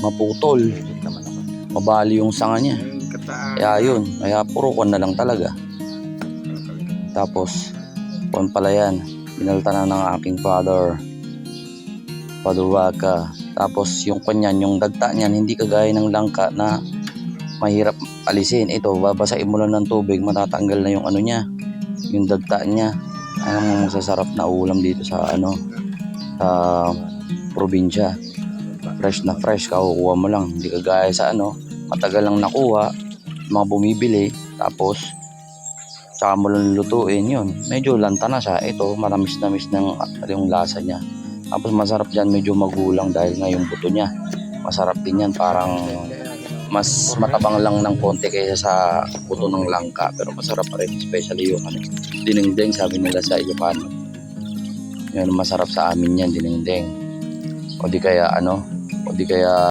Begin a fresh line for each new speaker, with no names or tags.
maputol, mabali yung sanga niya. Kaya yun, kaya puro kon na lang talaga. Tapos kon pala yan, binalta na ng aking father Waka. Tapos yung kanyan, yung dagta niyan, hindi kagaya ng langka na mahirap alisin. Ito, babasain mo lang ng tubig, matatanggal na yung ano niya, yung dagta niya. Ang masasarap na ulam dito sa sa probinsya. Fresh na fresh, kakukuha mo lang. Hindi kagaya sa matagal lang nakuha, mga bumibili, tapos tsaka mo lang lutuin yun. Medyo lanta na siya. Ito, matamis-tamis ng yung lasa niya. Tapos masarap dyan, medyo magulang dahil nga yung buto niya. Masarap din yan, parang mas matabang lang ng konti kaysa sa buto ng langka. Pero masarap pa rin, especially yung dinengdeng, sabi nila sa Ilocano. Yan, masarap sa amin yan, dinengdeng. O di kaya